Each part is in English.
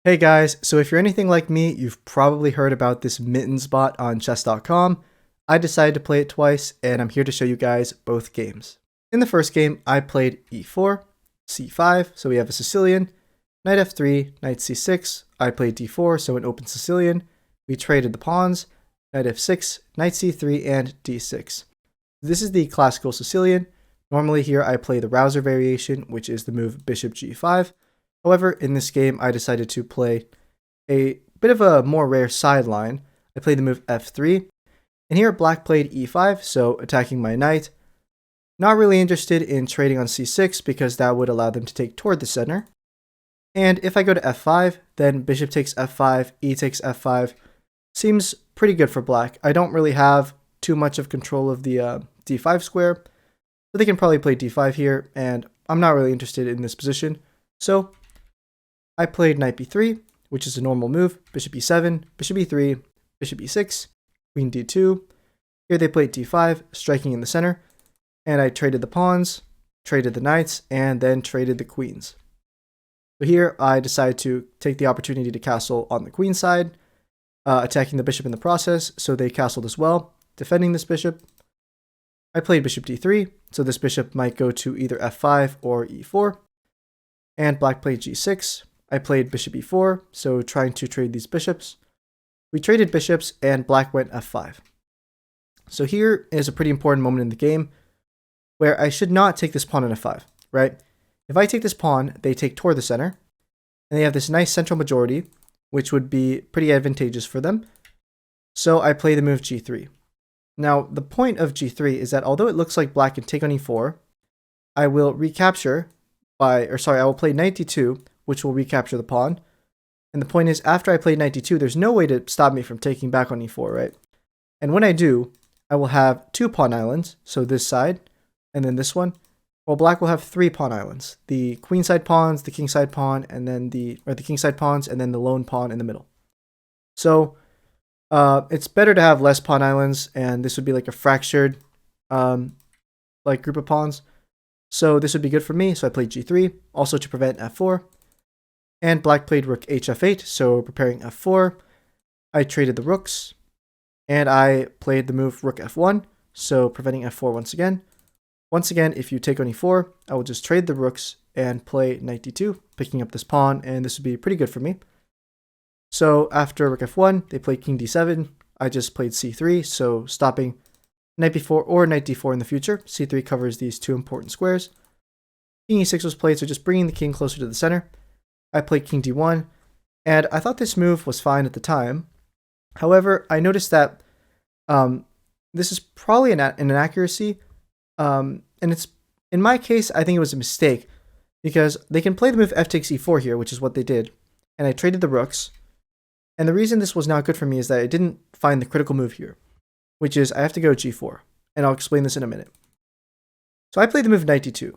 Hey guys, so if you're anything like me, you've probably heard about this MittensBot on chess.com. I decided to play it twice, and I'm here to show you guys both games. In the first game, I played e4, c5, so we have a Sicilian, knight f3, knight c6, I played d4, so an open Sicilian. We traded the pawns, knight f6, knight c3, and d6. This is the classical Sicilian. Normally here I play the Rouser variation, which is the move bishop g5. However, in this game, I decided to play a bit of a more rare sideline. I played the move f3, and here black played e5, so attacking my knight. Not really interested in trading on c6 because that would allow them to take toward the center. And if I go to f5, then bishop takes f5, e takes f5. Seems pretty good for black. I don't really have too much of control of the d5 square, so they can probably play d5 here, and I'm not really interested in this position. So I played knight b3, which is a normal move, bishop e7, bishop e3, bishop e6, queen d2. Here they played d5, striking in the center, and I traded the pawns, traded the knights, and then traded the queens. So here I decided to take the opportunity to castle on the queen side, attacking the bishop in the process, so they castled as well, defending this bishop. I played bishop d3, so this bishop might go to either f5 or e4, and black played g6. I played bishop e4, so trying to trade these bishops. We traded bishops, and black went f5. So here is a pretty important moment in the game where I should not take this pawn on f5, right? If I take this pawn, they take toward the center, and they have this nice central majority, which would be pretty advantageous for them. So I play the move g3. Now, the point of g3 is that although it looks like black can take on e4, I will recapture I will play knight d2, which will recapture the pawn. And the point is, after I play knight d2, there's no way to stop me from taking back on e4, right? And when I do, I will have two pawn islands, so this side, and then this one, while black will have three pawn islands. The queenside pawns, the kingside pawn, and then the kingside pawns, and then the lone pawn in the middle. So it's better to have less pawn islands, and this would be like a fractured group of pawns. So this would be good for me, so I played g3, also to prevent f4. And black played rook hf8, so preparing f4. I traded the rooks, and I played the move rook f1, so preventing f4 once again. Once again, if you take on e4, I will just trade the rooks and play knight d2, picking up this pawn, and this would be pretty good for me. So after rook f1, they played king d7. I just played c3, so stopping knight b4 or knight d4 in the future. c3 covers these two important squares. King e6 was played, so just bringing the king closer to the center. I played king d1, and I thought this move was fine at the time. However, I noticed that this is probably an inaccuracy, and it's, in my case, I think it was a mistake, because they can play the move f takes e4 here, which is what they did, and I traded the rooks. And the reason this was not good for me is that I didn't find the critical move here, which is I have to go g4, and I'll explain this in a minute. So I played the move knight d2,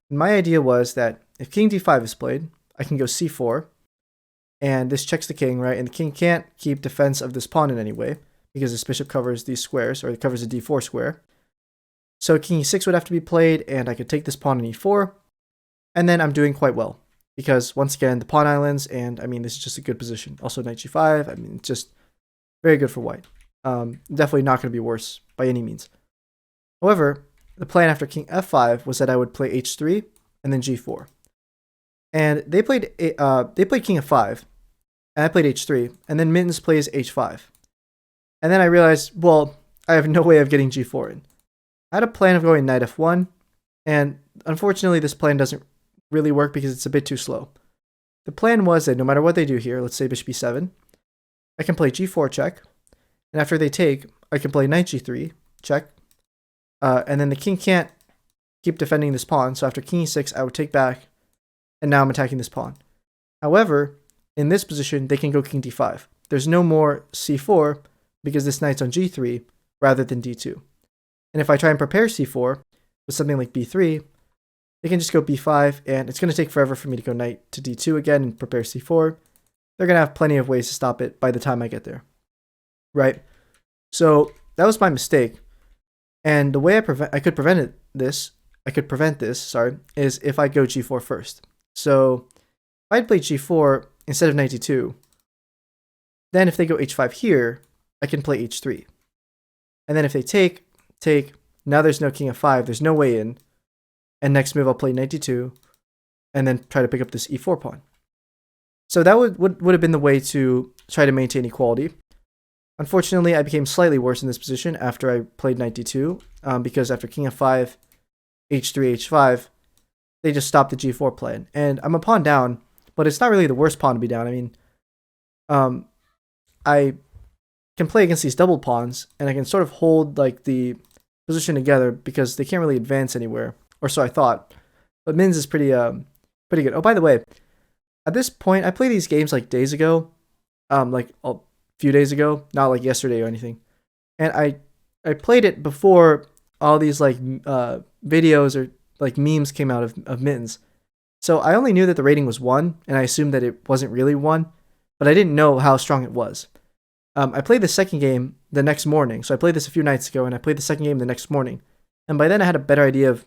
and my idea was that if king d5 is played, I can go c4, and this checks the king, right? And the king can't keep defense of this pawn in any way, because this bishop covers these squares, or it covers the d4 square. So king e6 would have to be played, and I could take this pawn on e4, and then I'm doing quite well, because once again, the pawn islands, and I mean, this is just a good position. Also knight g5, I mean, it's just very good for white. Definitely not going to be worse by any means. However, the plan after king f5 was that I would play h3 and then g4. And they played king f5, and I played h3, and then Mittens plays h5. And then I realized, well, I have no way of getting g4 in. I had a plan of going knight f1, and unfortunately this plan doesn't really work because it's a bit too slow. The plan was that no matter what they do here, let's say bishop e7, I can play g4 check, and after they take, I can play knight g3 check, and then the king can't keep defending this pawn, so after king e6, I would take back, and now I'm attacking this pawn. However, in this position, they can go king d5. There's no more c4 because this knight's on g3 rather than d2. And if I try and prepare c4 with something like b3, they can just go b5, and it's going to take forever for me to go knight to d2 again and prepare c4. They're going to have plenty of ways to stop it by the time I get there. Right? So that was my mistake. And the way I could prevent this, is if I go g4 first. So if I'd played g4, instead of knight d2, then if they go h5 here, I can play h3. And then if they take, now there's no king f5, there's no way in. And next move I'll play knight d2, and then try to pick up this e4 pawn. So that would have been the way to try to maintain equality. Unfortunately, I became slightly worse in this position after I played knight d2, because after king f5, h3, h5, they just stopped the g4 plan. And I'm a pawn down, but it's not really the worst pawn to be down. I mean, I can play against these double pawns, and I can sort of hold like the position together because they can't really advance anywhere, or so I thought. But Mittens is pretty good. Oh, by the way, at this point, I play these games like days ago, like a few days ago, not like yesterday or anything. And I played it before all these like videos or like memes came out of Mittens. So I only knew that the rating was 1, and I assumed that it wasn't really 1, but I didn't know how strong it was. I played the second game the next morning. So I played this a few nights ago, and I played the second game the next morning. And by then I had a better idea of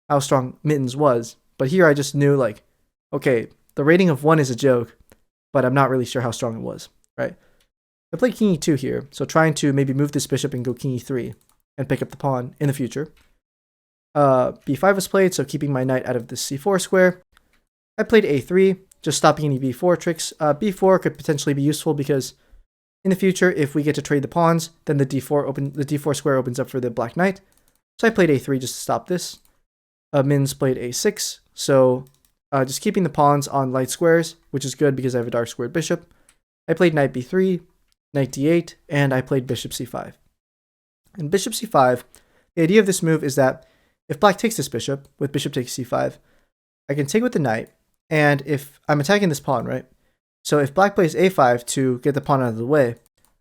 how strong Mittens was. But here I just knew, like, okay, the rating of 1 is a joke, but I'm not really sure how strong it was, right? I played king e2 here, so trying to maybe move this bishop and go king e3 and pick up the pawn in the future. b5 was played, so keeping my knight out of the c4 square. I played a3, just stopping any b4 tricks. b4 could potentially be useful because in the future, if we get to trade the pawns, then the d4 square opens up for the black knight. So I played a3 just to stop this. Mittens played a6, so just keeping the pawns on light squares, which is good because I have a dark squared bishop. I played knight b3, knight d8, and I played bishop c5. And bishop c5, the idea of this move is that if black takes this bishop, with bishop takes c5, I can take with the knight, and if I'm attacking this pawn, right? So if black plays a5 to get the pawn out of the way,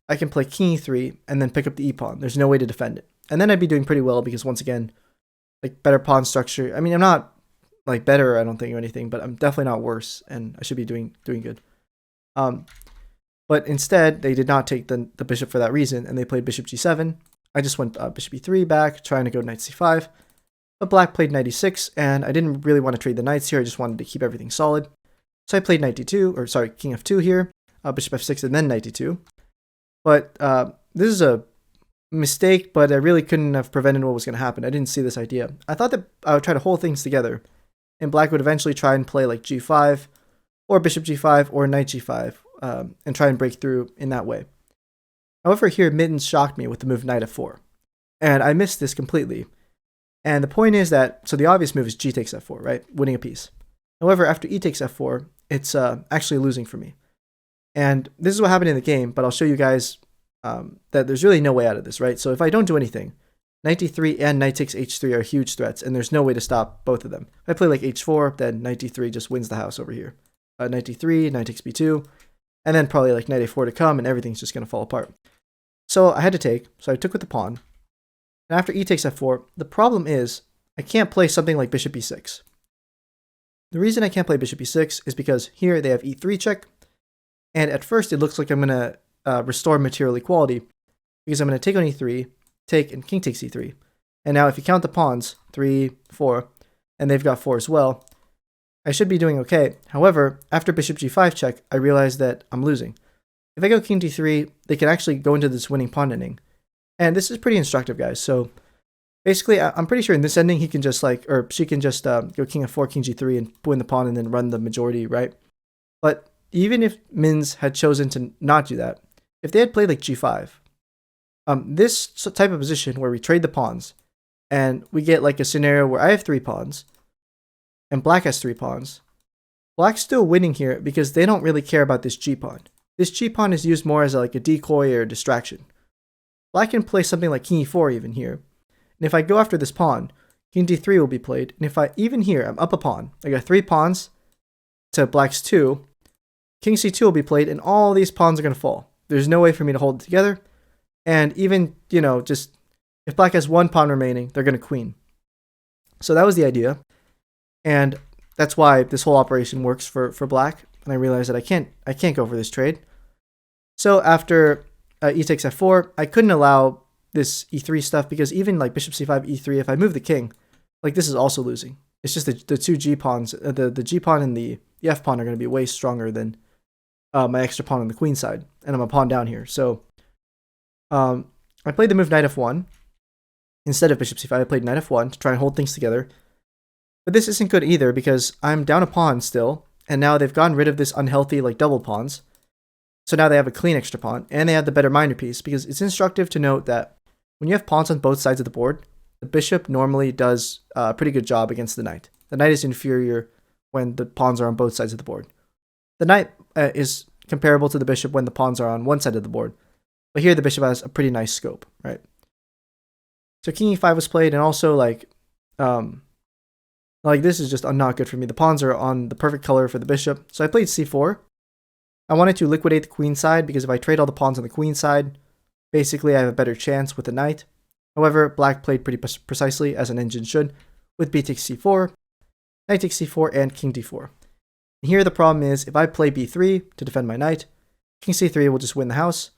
I can play king e3 and then pick up the e-pawn. There's no way to defend it. And then I'd be doing pretty well because, once again, like, better pawn structure. I mean, I'm not like better, I don't think, or anything, but I'm definitely not worse, and I should be doing good. But instead, they did not take the bishop for that reason, and they played bishop g7. I just went bishop e3 back, trying to go knight c5. But black played knight e6, and I didn't really want to trade the knights here. I just wanted to keep everything solid. So I played knight d2, or sorry, king f2 here, bishop f6, and then knight d2. But this is a mistake, but I really couldn't have prevented what was going to happen. I didn't see this idea. I thought that I would try to hold things together, and black would eventually try and play like g5, or bishop g5, or knight g5, and try and break through in that way. However, here Mittens shocked me with the move knight f4, and I missed this completely. And the point is that, so the obvious move is g takes f4, right? Winning a piece. However, after e takes f4, it's actually losing for me. And this is what happened in the game, but I'll show you guys that there's really no way out of this, right? So if I don't do anything, knight d3 and knight takes h3 are huge threats, and there's no way to stop both of them. If I play like h4, then knight d3 just wins the house over here. Knight d3, knight takes b2, and then probably like knight a4 to come, and everything's just going to fall apart. So I had to take, so I took with the pawn. And after e takes f4, the problem is I can't play something like bishop e6. The reason I can't play bishop e6 is because here they have e3 check, and at first it looks like I'm going to restore material equality, because I'm going to take on e3, take, and king takes e3. And now if you count the pawns, 3, 4, and they've got 4 as well, I should be doing okay. However, after bishop g5 check, I realize that I'm losing. If I go king d3, they can actually go into this winning pawn ending. And this is pretty instructive, guys. So basically, I'm pretty sure in this ending, he can just like, or she can just go king f4, king g3, and win the pawn and then run the majority, right? But even if Mittens had chosen to not do that, if they had played like g5, this type of position where we trade the pawns, and we get like a scenario where I have 3 pawns, and black has 3 pawns, black's still winning here because they don't really care about this g-pawn. This g-pawn is used more as like a decoy or a distraction. Black can play something like king e4 even here. And if I go after this pawn, king d3 will be played. And if I, even here, I'm up a pawn. I got 3 pawns to black's 2. King c2 will be played, and all these pawns are going to fall. There's no way for me to hold it together. And even, you know, just if black has 1 pawn remaining, they're going to queen. So that was the idea. And that's why this whole operation works for black. And I realized that I can't go for this trade. So after e takes f4, I couldn't allow this e3 stuff because even like bishop c5, e3, if I move the king, like this is also losing. It's just the 2 g pawns, the g pawn and the f pawn are going to be way stronger than my extra pawn on the queen side, and I'm a pawn down here. So I played the move knight f1 instead of bishop c5. I played knight f1 to try and hold things together. But this isn't good either because I'm down a pawn still, and now they've gotten rid of this unhealthy like double pawns. So now they have a clean extra pawn, and they have the better minor piece, because it's instructive to note that when you have pawns on both sides of the board, the bishop normally does a pretty good job against the knight. The knight is inferior when the pawns are on both sides of the board. The knight is comparable to the bishop when the pawns are on one side of the board, but here the bishop has a pretty nice scope, right? So king e5 was played, and also like this is just not good for me. The pawns are on the perfect color for the bishop, so I played c4. I wanted to liquidate the queen side because if I trade all the pawns on the queen side, basically I have a better chance with the knight. However, black played pretty precisely, as an engine should, with b takes c4, knight takes c4, and king d4. And here the problem is, if I play b3 to defend my knight, king c3 will just win the house.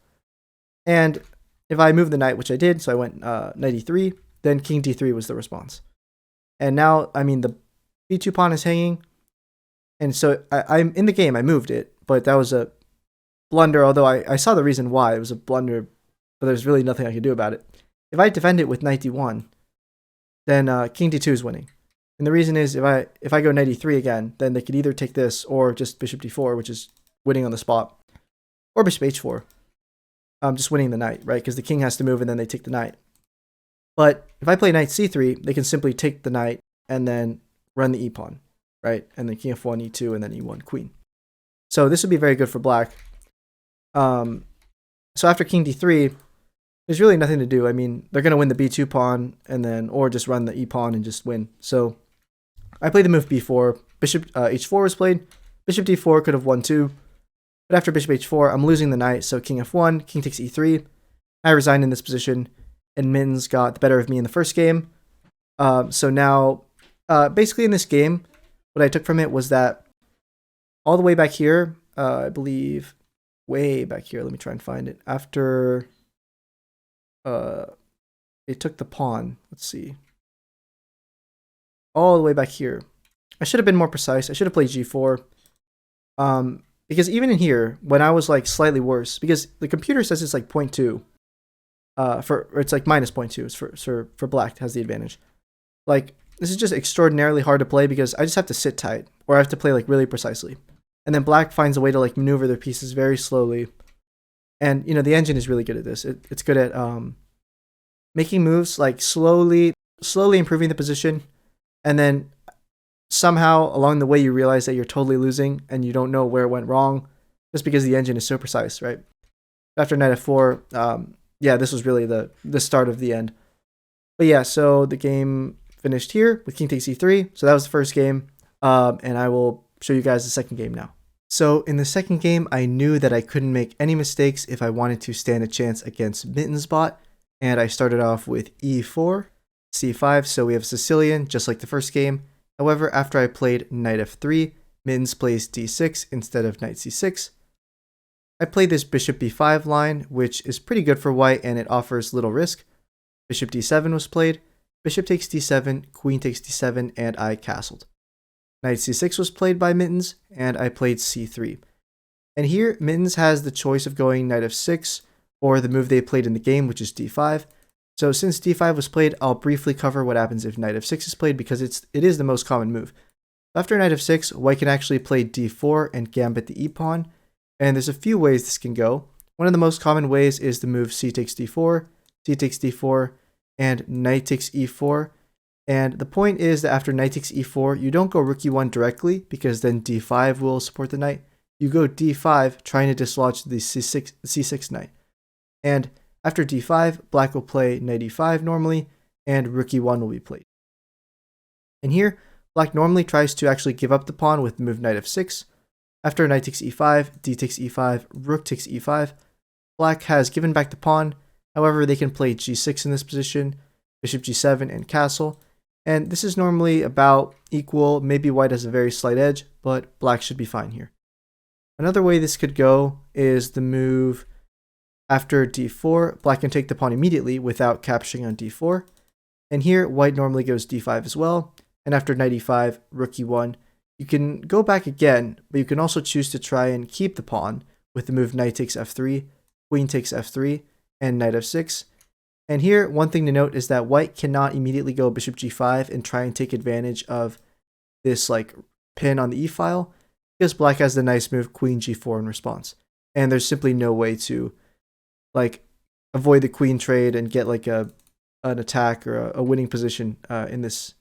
And if I move the knight, which I did, so I went knight e3, then king d3 was the response. And now, I mean, the b2 pawn is hanging, and so I'm in the game, I moved it, but that was a blunder, although I saw the reason why it was a blunder, but there's really nothing I could do about it. If I defend it with knight d1, then king d2 is winning. And the reason is, if I go knight e3 again, then they could either take this or just bishop d4, which is winning on the spot, or bishop h4, just winning the knight, right? Because the king has to move and then they take the knight. But if I play knight c3, they can simply take the knight and then run the e-pawn, right? And then king f1, e2, and then e1, queen. So this would be very good for black. So after king d3, there's really nothing to do. I mean, they're going to win the b2 pawn, and then or just run the e-pawn and just win. So I played the move b4. Bishop h4 was played. Bishop d4 could have won too. But after bishop h4, I'm losing the knight, so king f1, king takes e3. I resigned in this position, and Mittens got the better of me in the first game. So now, basically in this game, what I took from it was that all the way back here, I believe, way back here, let me try and find it. After it took the pawn, let's see. All the way back here. I should have been more precise. I should have played g4. Because even in here, when I was like slightly worse, because the computer says it's like 0.2, or it's like minus 0.2 for black has the advantage. Like, this is just extraordinarily hard to play because I just have to sit tight, or I have to play like really precisely. And then black finds a way to like maneuver their pieces very slowly. And, you know, the engine is really good at this. It's good at making moves, like slowly improving the position, and then somehow along the way you realize that you're totally losing and you don't know where it went wrong, just because the engine is so precise, right? After knight f4, yeah, this was really the start of the end. But yeah, so the game finished here with king takes e3. So that was the first game, and I will show you guys the second game now. So in the second game, I knew that I couldn't make any mistakes if I wanted to stand a chance against MittensBot, and I started off with e4, c5, so we have Sicilian, just like the first game. However, after I played knight f3, Mittens plays d6 instead of knight c6. I played this bishop b5 line, which is pretty good for white and it offers little risk. Bishop d7 was played, bishop takes d7, queen takes d7, and I castled. Knight c6 was played by Mittens, and I played c3. And here, Mittens has the choice of going knight f6, or the move they played in the game, which is d5. So since d5 was played, I'll briefly cover what happens if knight f6 is played, because it is the most common move. After knight f6, white can actually play d4 and gambit the e-pawn, and there's a few ways this can go. One of the most common ways is the move c takes d4, and knight takes e4. And the point is that after knight takes e4, you don't go rook e1 directly, because then d5 will support the knight. You go d5, trying to dislodge the c6 knight. And after d5, black will play knight e5 normally, and rook e1 will be played. And here, black normally tries to actually give up the pawn with the move knight f6. After knight takes e5, d takes e5, rook takes e5, black has given back the pawn. However, they can play g6 in this position, bishop g7, and castle. And this is normally about equal. Maybe white has a very slight edge, but black should be fine here. Another way this could go is the move after d4. Black can take the pawn immediately without capturing on d4. And here, white normally goes d5 as well. And after knight e5, rook e1, you can go back again, but you can also choose to try and keep the pawn with the move knight takes f3, queen takes f3, and knight f6. And here, one thing to note is that white cannot immediately go bishop g5 and try and take advantage of this like pin on the e-file, because black has the nice move queen g4 in response. And there's simply no way to like avoid the queen trade and get like an attack or a winning position in this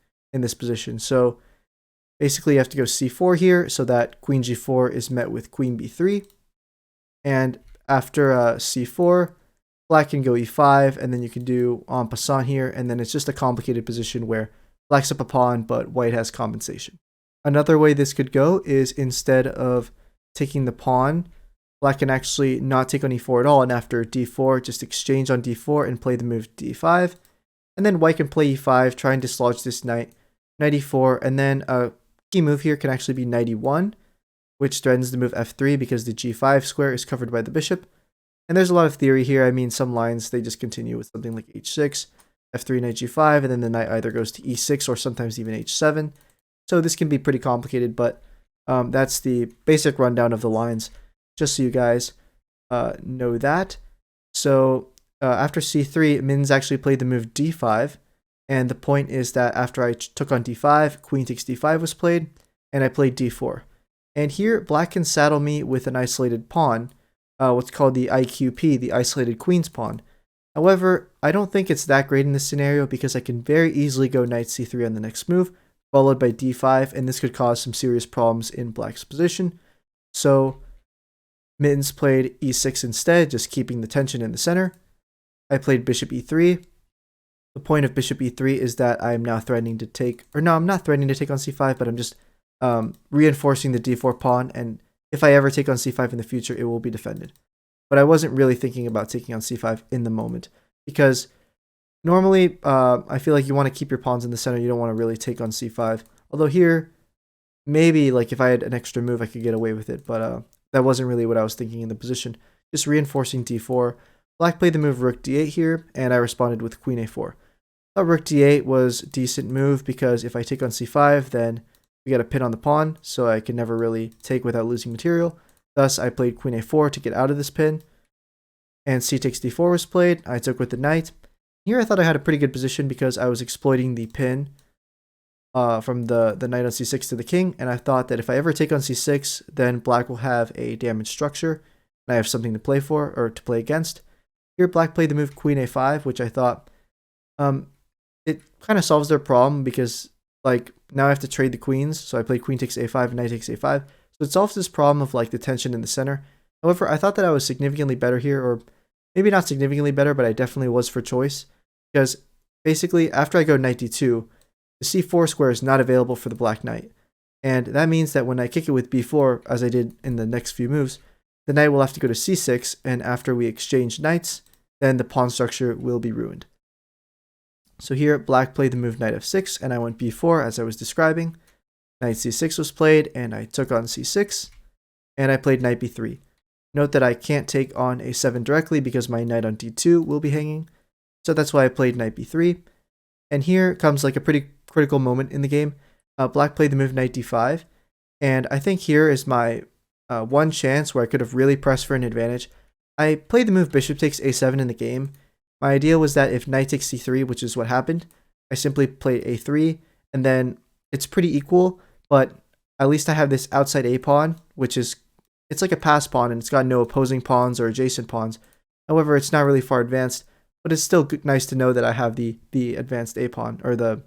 position. So basically you have to go c4 here so that queen g4 is met with queen b3. And after c4, black can go e5, and then you can do en passant here, and then it's just a complicated position where black's up a pawn, but white has compensation. Another way this could go is instead of taking the pawn, black can actually not take on e4 at all, and after d4, just exchange on d4 and play the move d5, and then white can play e5, try and dislodge this knight, knight e4, and then a key move here can actually be knight e1, which threatens the move f3 because the g5 square is covered by the bishop. And there's a lot of theory here. I mean, some lines, they just continue with something like h6, f3, knight g5, and then the knight either goes to e6 or sometimes even h7. So this can be pretty complicated, but that's the basic rundown of the lines, just so you guys know that. So after c3, Mittens actually played the move d5, and the point is that after I took on d5, queen takes d5 was played, and I played d4. And here, black can saddle me with an isolated pawn, what's called the IQP, the isolated queen's pawn. However, I don't think it's that great in this scenario because I can very easily go knight c3 on the next move, followed by d5, and this could cause some serious problems in black's position. So Mittens played e6 instead, just keeping the tension in the center. I played bishop e3. The point of bishop e3 is that I'm now threatening to take, or no, I'm not threatening to take on c5, but I'm just reinforcing the d4 pawn, and if I ever take on c5 in the future, it will be defended. But I wasn't really thinking about taking on c5 in the moment, because normally I feel like you want to keep your pawns in the center, you don't want to really take on c5. Although here, maybe like if I had an extra move, I could get away with it, but that wasn't really what I was thinking in the position. Just reinforcing d4. Black played the move rook d8 here, and I responded with queen a4. Thought rook d8 was a decent move because if I take on c5, then we got a pin on the pawn, so I can never really take without losing material. Thus, I played queen a4 to get out of this pin. And c takes d4 was played. I took with the knight. Here I thought I had a pretty good position because I was exploiting the pin from the knight on c6 to the king. And I thought that if I ever take on c6, then black will have a damaged structure. And I have something to play for, or to play against. Here, black played the move queen a5, which I thought it kind of solves their problem because like now I have to trade the queens, so I played queen takes a5 and knight takes a5. So it solves this problem of like the tension in the center. However, I thought that I was significantly better here, or maybe not significantly better, but I definitely was for choice. Because basically, after I go knight d2, the c4 square is not available for the black knight. And that means that when I kick it with b4, as I did in the next few moves, the knight will have to go to c6, and after we exchange knights, then the pawn structure will be ruined. So here, black played the move knight f6, and I went b4 as I was describing. Knight c6 was played, and I took on c6, and I played knight b3. Note that I can't take on a7 directly because my knight on d2 will be hanging, so that's why I played knight b3. And here comes like a pretty critical moment in the game. Black played the move knight d5, and I think here is my one chance where I could have really pressed for an advantage. I played the move bishop takes a7 in the game. My idea was that if knight takes c3, which is what happened, I simply played a3, and then it's pretty equal, but at least I have this outside a pawn, which is, it's like a pass pawn, and it's got no opposing pawns or adjacent pawns. However, it's not really far advanced, but it's still nice to know that I have the advanced a pawn, or the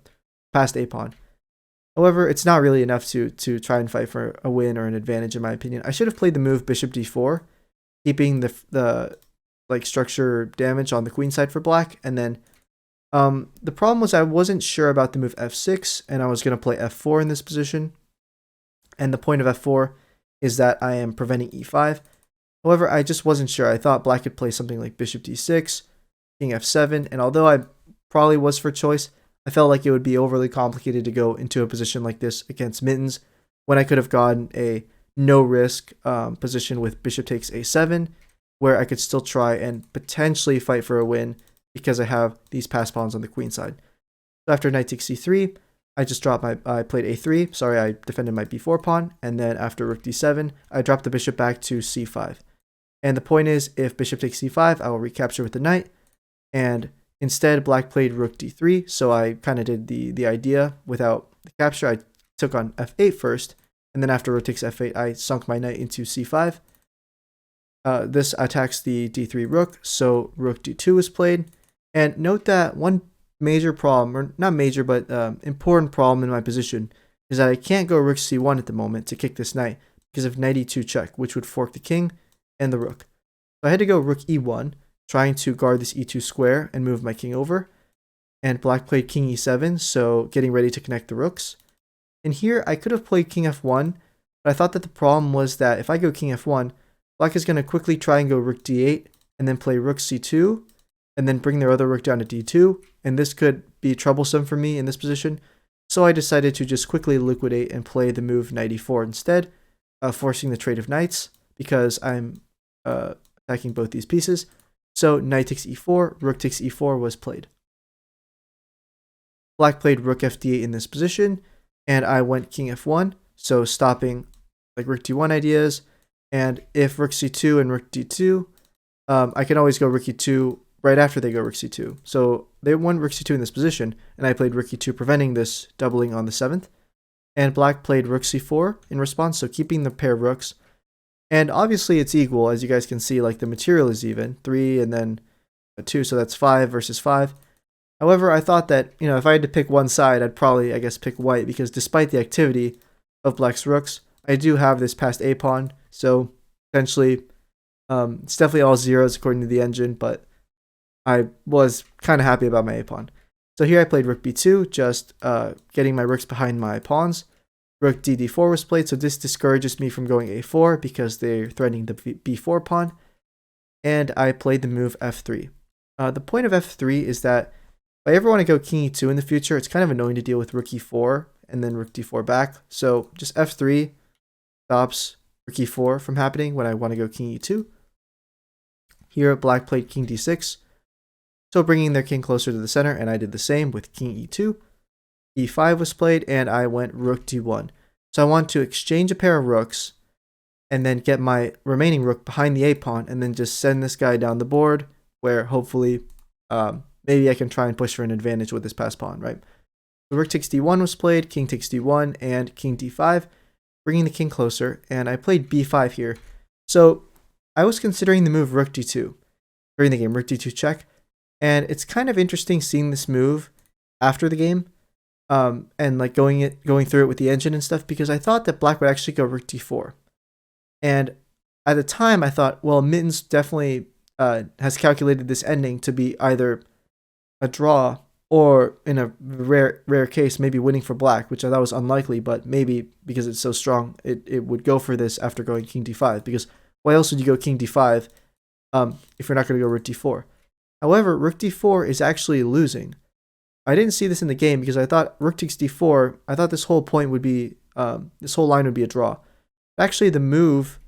passed a pawn. However, it's not really enough to try and fight for a win or an advantage, in my opinion. I should have played the move bishop d4, keeping the like structure damage on the queen side for black, and then the problem was I wasn't sure about the move f6, and I was going to play f4 in this position. And the point of f4 is that I am preventing e5. However, I just wasn't sure. I thought black could play something like bishop d6, king f7, and although I probably was for choice, I felt like it would be overly complicated to go into a position like this against Mittens when I could have gotten a no-risk position with bishop takes a7, where I could still try and potentially fight for a win because I have these pass pawns on the queen side. So after knight takes c3, I just dropped I played a3. Sorry, I defended my b4 pawn, and then after rook d7, I dropped the bishop back to c5. And the point is, if bishop takes c5, I will recapture with the knight. And instead, black played rook d3, so I kind of did the idea without the capture. I took on f8 first, and then after rook takes f8, I sunk my knight into c5. This attacks the d3 rook, so rook d2 is played. And note that one major problem, or not major, but important problem in my position, is that I can't go rook c1 at the moment to kick this knight because of knight e2 check, which would fork the king and the rook. So I had to go rook e1, trying to guard this e2 square and move my king over. And black played king e7, so getting ready to connect the rooks. And here I could have played king f1, but I thought that the problem was that if I go king f1, black is going to quickly try and go rook d8, and then play rook c2, and then bring their other rook down to d2, and this could be troublesome for me in this position. So I decided to just quickly liquidate and play the move knight e4 instead, forcing the trade of knights, because I'm attacking both these pieces. So knight takes e4, rook takes e4 was played. Black played rook fd8 in this position, and I went king f1, so stopping like rook d1 ideas. And if rook c2 and rook d2, I can always go rook e2 right after they go rook c2. So they won rook c2 in this position, and I played rook e2, preventing this doubling on the 7th. And black played rook c4 in response, so keeping the pair of rooks. And obviously it's equal, as you guys can see, like the material is even, 3 and then 2, so that's 5 versus 5. However, I thought that, if I had to pick one side, I'd probably, pick white, because despite the activity of black's rooks, I do have this passed a pawn, so essentially it's definitely all zeros according to the engine, but I was kind of happy about my a pawn. So here I played rook b2, just getting my rooks behind my pawns. Rook d4 was played, so this discourages me from going a4 because they're threatening the b4 pawn. And I played the move f3. The point of f3 is that if I ever want to go king e2 in the future, it's kind of annoying to deal with rook e4 and then rook d4 back. So just f3 stops rook e4 from happening when I want to go king e2. Here black played king d6, so bringing their king closer to the center, and I did the same with king e2. e5 was played, and I went rook d1. So I want to exchange a pair of rooks and then get my remaining rook behind the a pawn and then just send this guy down the board where hopefully maybe I can try and push for an advantage with this passed pawn, right? So rook takes d1 was played, king takes d1, and king d5, bringing the king closer, and I played b5 here. So I was considering the move rook d2 during the game, rook d2 check, and it's kind of interesting seeing this move after the game. And like going through it with the engine and stuff, because I thought that black would actually go rook d4. And at the time I thought, well, Mittens definitely has calculated this ending to be either a draw or, in a rare case, maybe winning for black, which I thought was unlikely, but maybe because it's so strong, it would go for this after going king d5, because why else would you go king d5 if you're not going to go rook d4? However, rook d4 is actually losing. I didn't see this in the game because I thought rook takes d4, I thought this whole point would be, this whole line would be a draw. Actually, the move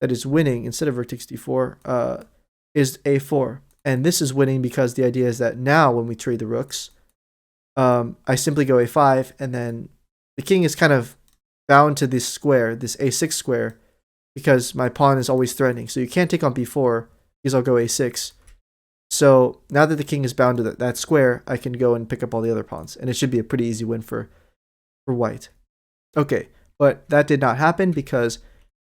that is winning instead of rook takes d4 is a4. And this is winning because the idea is that now when we trade the rooks, I simply go a5, and then the king is kind of bound to this square, this a6 square, because my pawn is always threatening. So you can't take on b4 because I'll go a6. So now that the king is bound to that square, I can go and pick up all the other pawns, and it should be a pretty easy win for white. Okay, but that did not happen because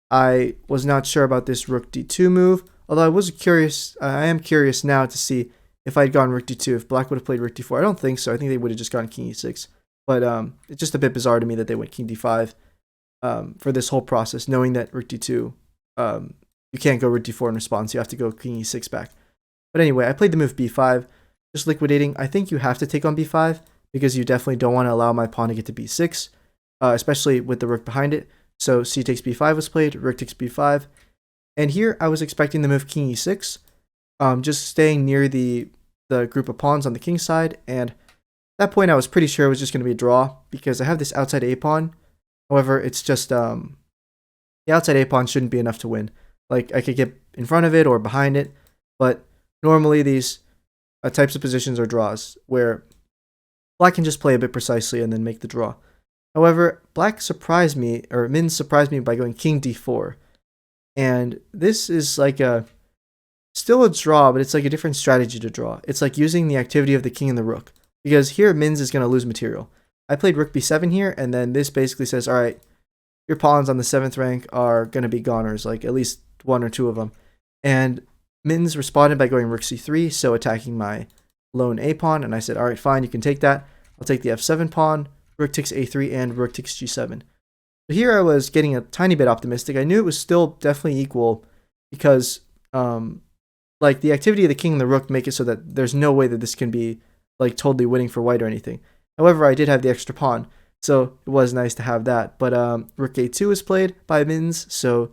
I was not sure about this rook d2 move, although I am curious now to see if I had gone rook d2, if black would have played rook d4. I don't think so. I think they would have just gone king e6, but it's just a bit bizarre to me that they went king d5 for this whole process, knowing that rook d2, you can't go rook d4 in response, you have to go king e6 back. But anyway, I played the move b5, just liquidating. I think you have to take on b5 because you definitely don't want to allow my pawn to get to b6, especially with the rook behind it. So c takes b5 was played, rook takes b5. And here I was expecting the move king e6, just staying near the group of pawns on the king side. And at that point I was pretty sure it was just going to be a draw because I have this outside a pawn. However, it's just the outside a pawn shouldn't be enough to win. Like I could get in front of it or behind it, but normally these types of positions are draws where black can just play a bit precisely and then make the draw. However, black surprised me, or Mittens surprised me by going king d4. And this is like still a draw, but it's like a different strategy to draw. It's like using the activity of the king and the rook. Because here, Mittens is going to lose material. I played rook b7 here, and then this basically says, all right, your pawns on the 7th rank are going to be goners, like at least one or two of them. And Mittens responded by going rook c3, so attacking my lone a pawn, and I said, all right, fine, you can take that. I'll take the f7 pawn, rook takes a3, and rook takes g7. So here I was getting a tiny bit optimistic. I knew it was still definitely equal because like the activity of the king and the rook make it so that there's no way that this can be like totally winning for white or anything. However, I did have the extra pawn, so it was nice to have that. But rook a2 is played by Mittens, so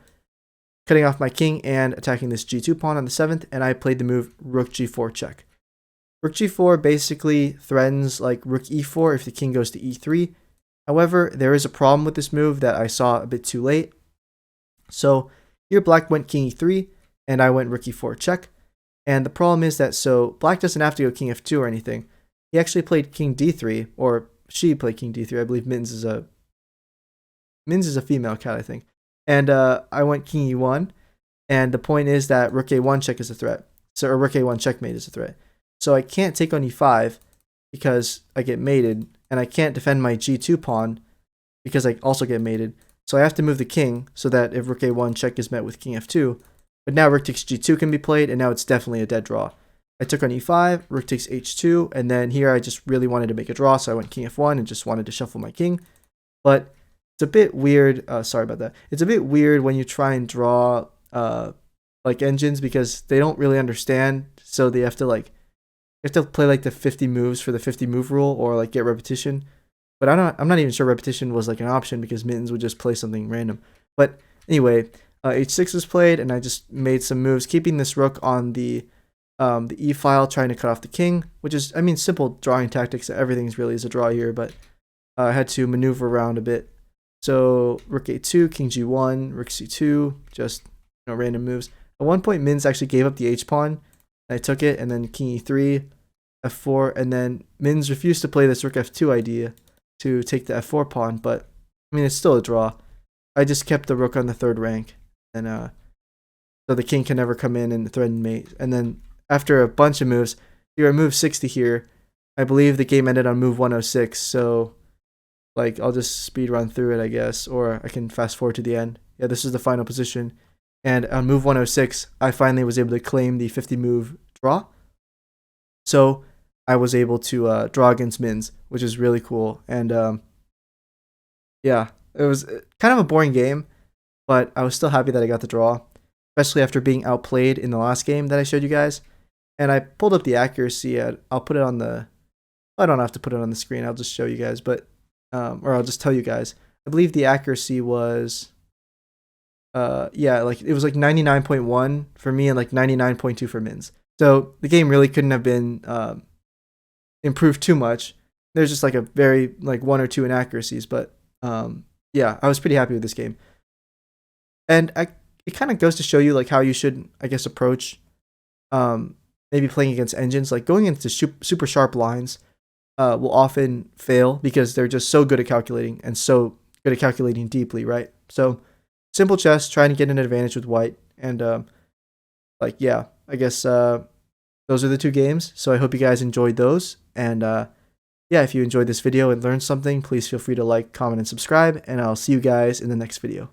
cutting off my king and attacking this g2 pawn on the 7th, and I played the move rook g4 check. Rook g4 basically threatens like rook e4 if the king goes to e3. However, there is a problem with this move that I saw a bit too late. So here black went king e3, and I went rook e4 check. And the problem is that, so black doesn't have to go king f2 or anything. He actually played king d3, or she played king d3. I believe Mittens is a female cat, I think. And I went king e1, and the point is that rook a1 check is a threat. So, or rook a1 checkmate is a threat. So I can't take on e5 because I get mated, and I can't defend my g2 pawn because I also get mated. So I have to move the king so that if rook a1 check is met with king f2, but now rook takes g2 can be played, and now it's definitely a dead draw. I took on e5, rook takes h2, and then here I just really wanted to make a draw, so I went king f1 and just wanted to shuffle my king. But it's a bit weird, sorry about that. It's a bit weird when you try and draw like engines because they don't really understand, so they have to like, you have to play like the 50 moves for the 50 move rule or like get repetition. But I'm not even sure repetition was like an option because Mittens would just play something random. But anyway, h6 was played, and I just made some moves, keeping this rook on the e file, trying to cut off the king, which is, I mean, simple drawing tactics. Everything's really is a draw here, but I had to maneuver around a bit. So rook a2, king g1, rook c2, just random moves. At one point, Mittens actually gave up the h pawn. I took it, and then king e3, f4, and then Mittens refused to play this rook f2 idea to take the f4 pawn, but I mean, it's still a draw. I just kept the rook on the 3rd rank, and so the king can never come in and threaten mate. And then after a bunch of moves, here at move 60 here, I believe the game ended on move 106, so like I'll just speed run through it, I guess, or I can fast forward to the end. Yeah, this is the final position. And on move 106, I finally was able to claim the 50 move draw. So I was able to draw against Mittens, which is really cool. And yeah, it was kind of a boring game, but I was still happy that I got the draw, especially after being outplayed in the last game that I showed you guys. And I pulled up the accuracy. I'll put it on the, I don't have to put it on the screen. I'll just show you guys, but, or I'll just tell you guys. I believe the accuracy was, yeah, like it was like 99.1 for me and like 99.2 for Mittens. So the game really couldn't have been improved too much. There's just like a very like 1 or 2 inaccuracies, but yeah, I was pretty happy with this game. And it kind of goes to show you like how you should, I guess, approach maybe playing against engines. Like going into super sharp lines will often fail because they're just so good at calculating and so good at calculating deeply, right? So simple chess, trying to get an advantage with white, and like, yeah, I guess those are the 2 games. So I hope you guys enjoyed those, and yeah, if you enjoyed this video and learned something, please feel free to like, comment, and subscribe, and I'll see you guys in the next video.